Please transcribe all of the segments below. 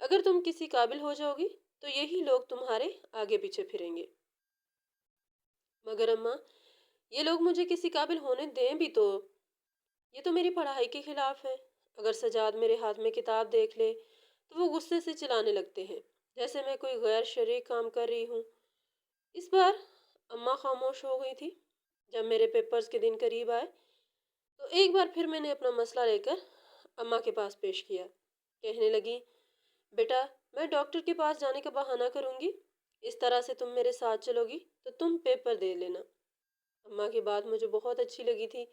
اگر تم کسی قابل ہو جاؤ گی تو یہی لوگ تمہارے آگے پیچھے پھریں گے۔ مگر اماں، یہ لوگ مجھے کسی قابل ہونے دیں بھی تو یہ تو میری پڑھائی کے خلاف ہے۔ اگر سجاد میرے ہاتھ میں کتاب دیکھ لے تو وہ غصے سے چلانے لگتے ہیں، جیسے میں کوئی غیر شرعی کام کر رہی ہوں۔ اس بار اماں خاموش ہو گئی تھی۔ جب میرے پیپرز کے دن قریب آئے تو ایک بار پھر میں نے اپنا مسئلہ لے کر اماں کے پاس پیش کیا۔ کہنے لگی، بیٹا، میں ڈاکٹر کے پاس جانے کا بہانہ کروں گی، اس طرح سے تم میرے ساتھ چلو گی تو تم پیپر دے لینا۔ اماں کی بات مجھے بہت اچھی لگی تھی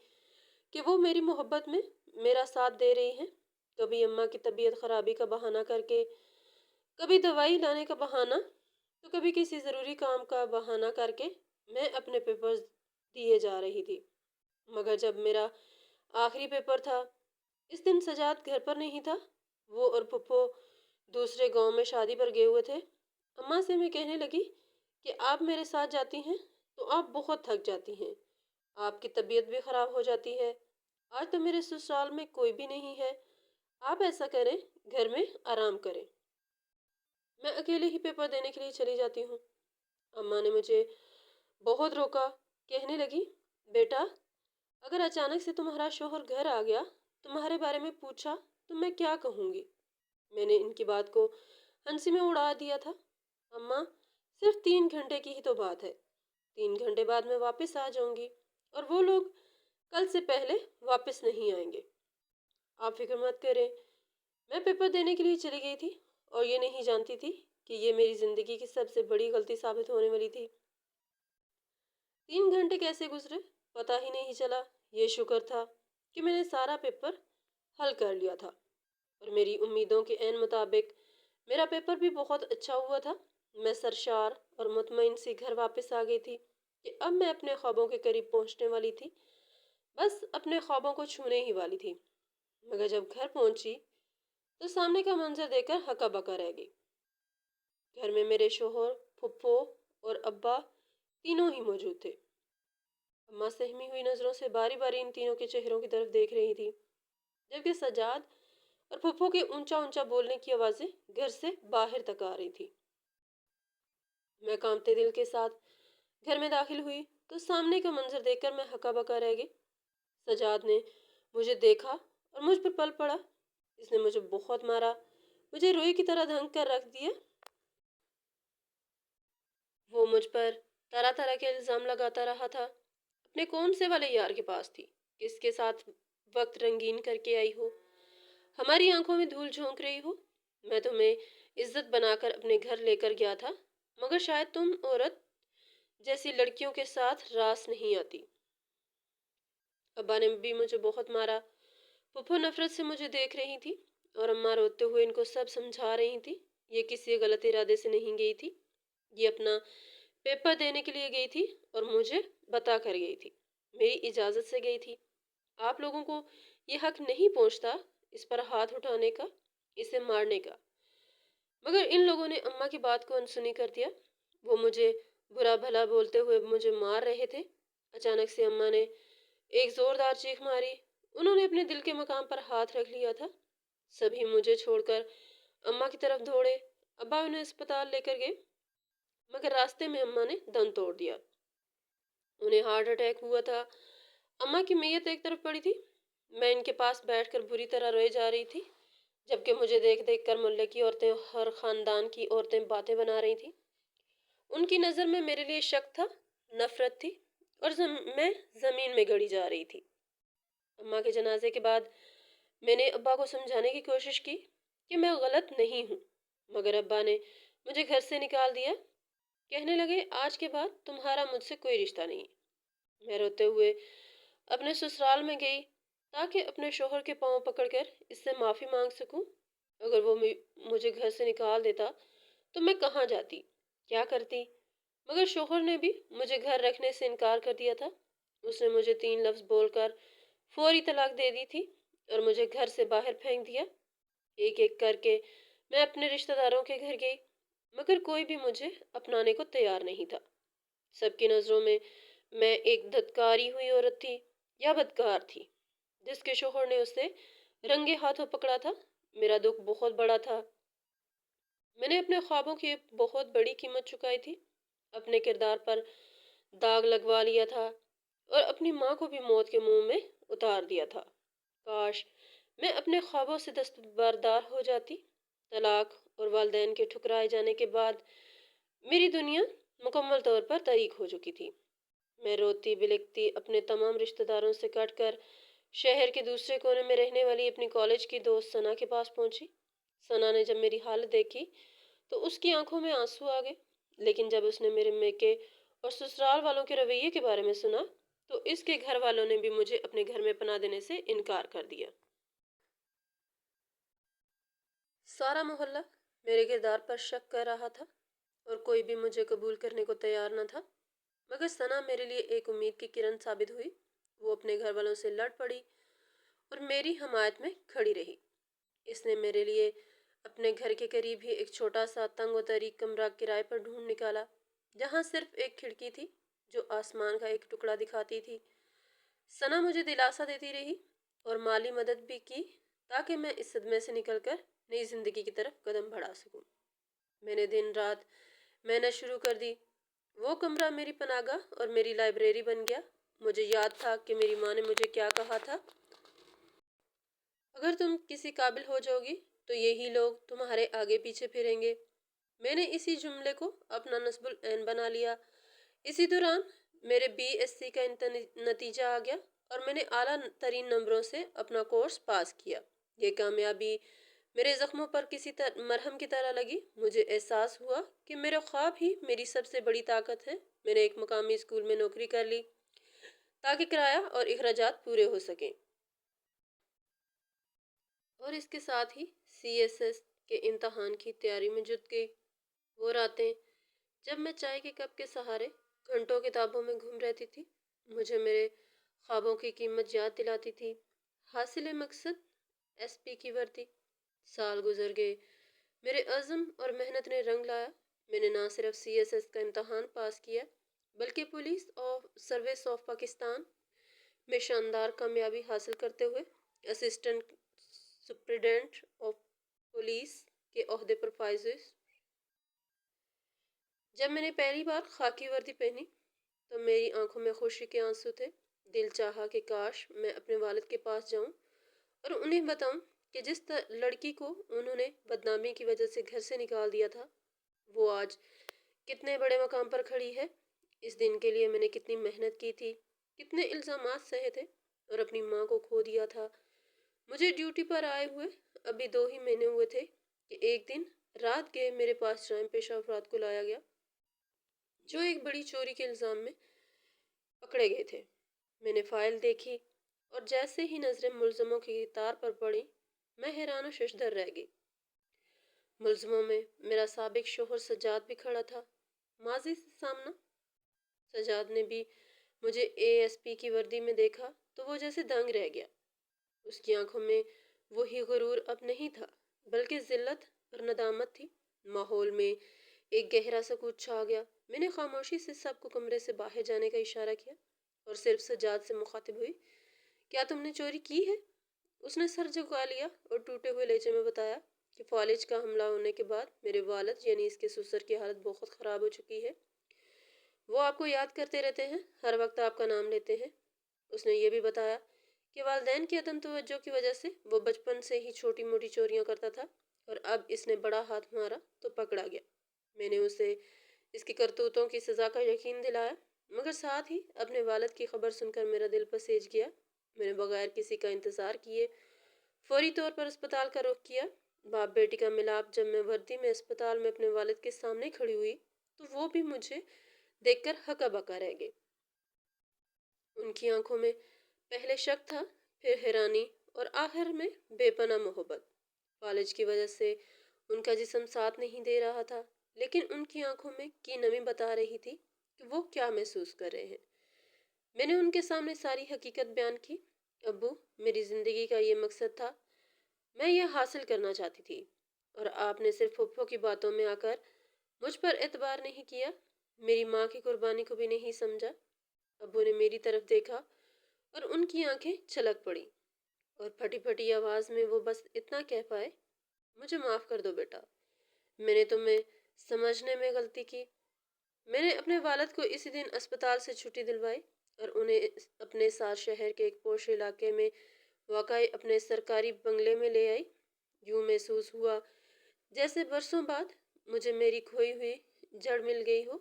کہ وہ میری محبت میں میرا ساتھ دے رہی ہیں۔ کبھی اماں کی طبیعت خرابی کا بہانہ کر کے، کبھی دوائی لانے کا بہانہ، تو کبھی کسی ضروری کام کا بہانہ کر کے میں اپنے پیپرز دیے جا رہی تھی۔ مگر جب میرا آخری پیپر تھا، اس دن سجاد گھر پر نہیں تھا۔ وہ اور پھپھو دوسرے گاؤں میں شادی پر گئے ہوئے تھے۔ اماں سے میں کہنے لگی کہ آپ میرے ساتھ جاتی ہیں تو آپ بہت تھک جاتی ہیں، آپ کی طبیعت بھی خراب ہو جاتی ہے۔ آج تو میرے سسرال میں کوئی بھی نہیں ہے، آپ ایسا کریں، گھر میں آرام کریں، میں اکیلے ہی پیپر دینے کے لیے چلی جاتی ہوں۔ اماں نے مجھے بہت روکا۔ کہنے لگی، بیٹا، اگر اچانک سے تمہارا شوہر گھر آ گیا، تمہارے بارے میں پوچھا تو میں کیا کہوں گی؟ میں نے ان کی بات کو ہنسی میں اڑا دیا تھا۔ اماں، صرف 3 گھنٹے کی ہی تو بات ہے، 3 گھنٹے بعد میں واپس آ جاؤں گی اور وہ لوگ کل سے پہلے واپس نہیں آئیں گے۔ آپ فکر مت کریں۔ میں پیپر دینے کے لیے چلی گئی تھی اور یہ نہیں جانتی تھی کہ یہ میری زندگی کی سب سے بڑی غلطی ثابت ہونے والی تھی۔ 3 گھنٹے کیسے گزرے پتہ ہی نہیں چلا۔ یہ شکر تھا کہ میں نے سارا پیپر حل کر لیا تھا اور میری امیدوں کے عین مطابق میرا پیپر بھی بہت اچھا ہوا تھا۔ میں سرشار اور مطمئن سی گھر واپس آ گئی تھی کہ اب میں اپنے خوابوں کے قریب پہنچنے والی تھی، بس اپنے خوابوں کو چھونے ہی والی تھی۔ مگر جب گھر پہنچی تو سامنے کا منظر دیکھ کر ہکا بکا رہ گئی۔ گھر میں میرے شوہر، پھپھو اور ابا تینوں ہی موجود تھے۔ اماں سہمی ہوئی نظروں سے باری باری ان تینوں کے چہروں کی طرف دیکھ رہی تھی، جبکہ سجاد اور پھپھو کے اونچا اونچا بولنے کی آوازیں گھر سے باہر تک آ رہی تھی۔ میں کانپتے دل کے ساتھ گھر میں داخل ہوئی تو سامنے کا منظر دیکھ کر میں ہکا بکا رہ گئی۔ سجاد نے مجھے دیکھا اور مجھ پر پل پڑا۔ اس نے مجھے بہت مارا، مجھے روئی کی طرح دھنک کر رکھ دیا۔ وہ مجھ پر طرح طرح کے الزام لگاتا رہا تھا۔ اپنے کون سے والے یار کے پاس تھی، کس کے ساتھ وقت رنگین کر کے آئی ہو، ہماری آنکھوں میں دھول جھونک رہی ہو۔ میں تمہیں عزت بنا کر اپنے گھر لے کر گیا تھا، مگر شاید تم عورت جیسی لڑکیوں کے ساتھ راس نہیں آتی۔ ابا نے بھی مجھے بہت مارا۔ پھپھو نفرت سے مجھے دیکھ رہی تھی اور اماں روتے ہوئے ان کو سب سمجھا رہی تھی۔ یہ کسی غلط ارادے سے نہیں گئی تھی، یہ اپنا پیپر دینے کے لیے گئی تھی اور مجھے بتا کر گئی تھی، میری اجازت سے گئی تھی۔ آپ لوگوں کو یہ حق نہیں پہنچتا اس پر ہاتھ اٹھانے کا، اسے مارنے کا۔ مگر ان لوگوں نے اماں کی بات کو انسنی کر دیا۔ وہ مجھے برا بھلا بولتے ہوئے مجھے مار رہے تھے۔ اچانک سے اماں نے ایک زوردار چیخ ماری۔ انہوں نے اپنے دل کے مقام پر ہاتھ رکھ لیا تھا۔ سبھی مجھے چھوڑ کر اماں کی طرف دوڑے۔ ابا انہیں اسپتال لے کر گئے، مگر راستے میں اماں نے دم توڑ دیا۔ انہیں ہارٹ اٹیک ہوا تھا۔ اماں کی میت ایک طرف پڑی تھی، میں ان کے پاس بیٹھ کر بری طرح روئے جا رہی تھی، جبکہ مجھے دیکھ دیکھ کر محلے کی عورتیں، ہر خاندان کی عورتیں باتیں بنا رہی تھیں۔ ان کی نظر میں میرے لیے شک تھا، نفرت تھی، اور میں زمین میں گڑی جا رہی تھی۔ اماں کے جنازے کے بعد میں نے ابا کو سمجھانے کی کوشش کی کہ میں غلط نہیں ہوں، مگر ابا نے مجھے گھر سے نکال دیا۔ کہنے لگے، آج کے بعد تمہارا مجھ سے کوئی رشتہ نہیں۔ میں روتے ہوئے اپنے سسرال میں گئی تاکہ اپنے شوہر کے پاؤں پکڑ کر اس سے معافی مانگ سکوں۔ اگر وہ مجھے گھر سے نکال دیتا تو میں کہاں جاتی، کیا کرتی؟ مگر شوہر نے بھی مجھے گھر رکھنے سے انکار کر دیا تھا۔ اس نے مجھے 3 لفظ بول کر فوری طلاق دے دی تھی اور مجھے گھر سے باہر پھینک دیا۔ ایک ایک کر کے میں اپنے رشتہ داروں کے گھر گئی، مگر کوئی بھی مجھے اپنانے کو تیار نہیں تھا۔ سب کی نظروں میں ایک دھتکاری ہوئی عورت تھی یا بدکار تھی، جس کے شوہر نے اسے رنگے ہاتھوں پکڑا تھا۔ میرا دکھ بہت بڑا تھا۔ میں نے اپنے خوابوں کی ایک بہت بڑی قیمت چکائی تھی، اپنے کردار پر داغ لگوا لیا تھا اور اپنی ماں کو بھی موت کے منہ میں اتار دیا تھا۔ کاش میں اپنے خوابوں سے دستبردار ہو جاتی۔ طلاق اور والدین کے ٹھکرائے جانے کے بعد میری دنیا مکمل طور پر تاریک ہو چکی تھی۔ میں روتی بلکتی اپنے تمام رشتہ داروں سے کٹ کر شہر کے دوسرے کونے میں رہنے والی اپنی کالج کی دوست ثنا کے پاس پہنچی۔ ثنا نے جب میری حالت دیکھی تو اس کی آنکھوں میں آنسو آ گئے، لیکن جب اس نے میرے میکے اور سسرال والوں کے رویے کے بارے میں سنا تو اس کے گھر والوں نے بھی مجھے اپنے گھر میں پناہ دینے سے انکار کر دیا۔ سارا محلہ میرے کردار پر شک کر رہا تھا اور کوئی بھی مجھے قبول کرنے کو تیار نہ تھا، مگر ثنا میرے لیے ایک امید کی کرن ثابت ہوئی۔ وہ اپنے گھر والوں سے لڑ پڑی اور میری حمایت میں کھڑی رہی۔ اس نے میرے لیے اپنے گھر کے قریب ہی ایک چھوٹا سا تنگ و تاریک کمرہ کرائے پر ڈھونڈ نکالا، جہاں صرف ایک کھڑکی تھی جو آسمان کا ایک ٹکڑا دکھاتی تھی۔ ثنا مجھے دلاسا دیتی رہی اور مالی مدد بھی کی تاکہ میں اس صدمے سے نکل کر نئی زندگی کی طرف قدم بڑھا سکوں۔ میں نے دن رات محنت شروع کر دی۔ وہ کمرہ میری پناہ گاہ اور میری لائبریری بن گیا۔ مجھے یاد تھا کہ میری ماں نے مجھے کیا کہا تھا، اگر تم کسی قابل ہو جاؤ گی تو یہی لوگ تمہارے آگے پیچھے پھریں گے۔ میں نے اسی جملے کو اپنا نصب العین بنا لیا۔ اسی دوران میرے BSc کا نتیجہ آ گیا اور میں نے اعلیٰ ترین نمبروں سے اپنا کورس پاس کیا۔ یہ کامیابی میرے زخموں پر کسی مرہم کی طرح لگی۔ مجھے احساس ہوا کہ میرے خواب ہی میری سب سے بڑی طاقت ہے۔ میں نے ایک مقامی اسکول میں نوکری کر لی تاکہ کرایہ اور اخراجات پورے ہو سکیں، اور اس کے ساتھ ہی CSS کے امتحان کی تیاری میں جٹ گئی۔ وہ راتیں جب میں چائے کے کپ کے سہارے گھنٹوں کتابوں میں گھوم رہتی تھی مجھے میرے خوابوں کی قیمت یاد دلاتی تھی۔ حاصل مقصد SP کی وردی۔ سال گزر گئے، میرے عزم اور محنت نے رنگ لایا۔ میں نے نہ صرف CSS کا امتحان پاس کیا بلکہ پولیس سروس آف پاکستان میں شاندار کامیابی حاصل کرتے ہوئے اسسٹنٹ سپرنٹینڈنٹ آف پولیس کے عہدے پر فائز ہوئی۔ جب میں نے پہلی بار خاکی وردی پہنی تو میری آنکھوں میں خوشی کے آنسو تھے۔ دل چاہا کہ کاش میں اپنے والد کے پاس جاؤں اور انہیں بتاؤں کہ جس لڑکی کو انہوں نے بدنامی کی وجہ سے گھر سے نکال دیا تھا وہ آج کتنے بڑے مقام پر کھڑی ہے۔ اس دن کے لیے میں نے کتنی محنت کی تھی، کتنے الزامات سہے تھے اور اپنی ماں کو کھو دیا تھا۔ مجھے ڈیوٹی پر آئے ہوئے ابھی 2 ہی مہینے ہوئے تھے کہ ایک دن رات گئے میرے پاس جرائم پیشہ افراد کو لایا گیا جو ایک بڑی چوری کے الزام میں پکڑے گئے تھے۔ میں نے فائل دیکھی اور جیسے ہی نظریں ملزموں کی قطار پر پڑی میں حیران و ششدر رہ گئی۔ ملزموں میں میرا سابق شوہر سجاد بھی کھڑا تھا۔ ماضی سے سامنا۔ سجاد نے بھی مجھے ASP کی وردی میں دیکھا تو وہ جیسے دنگ رہ گیا۔ اس کی آنکھوں میں وہی غرور اب نہیں تھا بلکہ ذلت اور ندامت تھی۔ ماحول میں ایک گہرا سکوت چھا گیا۔ میں نے خاموشی سے سب کو کمرے سے باہر جانے کا اشارہ کیا اور صرف سجاد سے مخاطب ہوئی، کیا تم نے چوری کی ہے؟ اس نے سر جھکا لیا اور ٹوٹے ہوئے لہجے میں بتایا کہ فالج کا حملہ ہونے کے بعد میرے والد یعنی اس کے سسر کی حالت بہت خراب ہو چکی ہے۔ وہ آپ کو یاد کرتے رہتے ہیں، ہر وقت آپ کا نام لیتے ہیں۔ اس نے یہ بھی بتایا کہ والدین کی عدم توجہ کی وجہ سے وہ بچپن سے ہی چھوٹی موٹی چوریاں کرتا تھا اور اب اس نے بڑا ہاتھ مارا تو پکڑا گیا۔ میں نے اسے اس کی کرتوتوں کی سزا کا یقین دلایا مگر ساتھ ہی اپنے والد کی خبر سن کر میرا دل پسیج گیا۔ میں نے بغیر کسی کا انتظار کیے فوری طور پر اسپتال کا رخ کیا۔ باپ بیٹی کا ملاپ جب میں وردی میں اسپتال میں اپنے والد کے سامنے کھڑی ہوئی تو وہ بھی مجھے دیکھ کر ہکا بکا رہ گئے۔ ان کی آنکھوں میں پہلے شک تھا، پھر حیرانی اور آخر میں بے پناہ محبت۔ فالج کی وجہ سے ان کا جسم ساتھ نہیں دے رہا تھا لیکن ان کی آنکھوں میں کی نمی بتا رہی تھی کہ وہ کیا محسوس کر رہے ہیں۔ میں نے ان کے سامنے ساری حقیقت بیان کی۔ ابو، میری زندگی کا یہ مقصد تھا، میں یہ حاصل کرنا چاہتی تھی اور آپ نے صرف پھپھو کی باتوں میں آ کر مجھ پر اعتبار نہیں کیا، میری ماں کی قربانی کو بھی نہیں سمجھا۔ ابو نے میری طرف دیکھا اور ان کی آنکھیں چھلک پڑی اور پھٹی پھٹی آواز میں وہ بس اتنا کہہ پائے، مجھے معاف کر دو بیٹا، میں نے تمہیں سمجھنے میں غلطی کی۔ میں نے اپنے والد کو اسی دن اسپتال سے چھٹی دلوائی اور انہیں اپنے ساتھ شہر کے ایک پوش علاقے میں واقع اپنے سرکاری بنگلے میں لے آئی۔ یوں محسوس ہوا جیسے برسوں بعد مجھے میری کھوئی ہوئی جڑ مل گئی ہو۔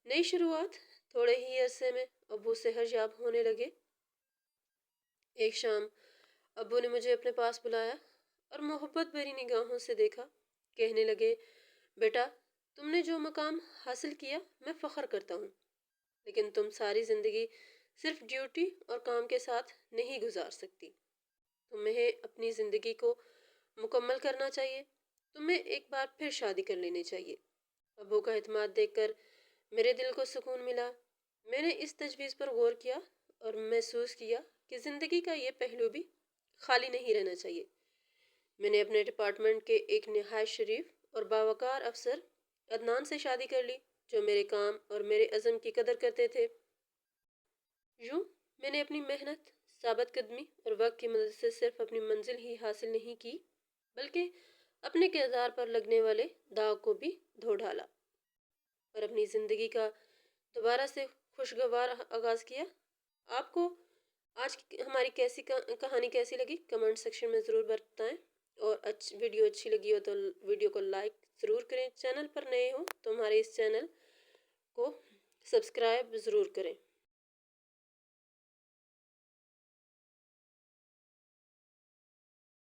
نئی شروعات تھوڑے ہی عرصے میں ابو صحت یاب ہونے لگے۔ ایک شام ابو نے مجھے اپنے پاس بلایا اور محبت بھری نگاہوں سے دیکھا۔ کہنے لگے، بیٹا، تم نے جو مقام حاصل کیا میں فخر کرتا ہوں، لیکن تم ساری زندگی صرف ڈیوٹی اور کام کے ساتھ نہیں گزار سکتی۔ تمہیں اپنی زندگی کو مکمل کرنا چاہیے۔ تمہیں ایک بار پھر شادی کر لینی چاہیے۔ ابو کا اعتماد دیکھ کر میرے دل کو سکون ملا۔ میں نے اس تجویز پر غور کیا اور محسوس کیا کہ زندگی کا یہ پہلو بھی خالی نہیں رہنا چاہیے۔ میں نے اپنے ڈپارٹمنٹ کے ایک نہایت شریف اور باوقار افسر عدنان سے شادی کر لی، جو میرے کام اور میرے عزم کی قدر کرتے تھے۔ یوں میں نے اپنی محنت، ثابت قدمی اور وقت کی مدد سے صرف اپنی منزل ہی حاصل نہیں کی، بلکہ اپنے کردار پر لگنے والے داغ کو بھی دھو ڈالا اور اپنی زندگی کا دوبارہ سے خوشگوار آغاز کیا۔ آپ کو آج کی ہماری کہانی کیسی لگی کمنٹ سیکشن میں ضرور بتائیں، اور ویڈیو اچھی لگی ہو تو ویڈیو کو لائک ضرور کریں۔ چینل پر نئے ہو تو ہمارے اس چینل کو سبسکرائب ضرور کریں۔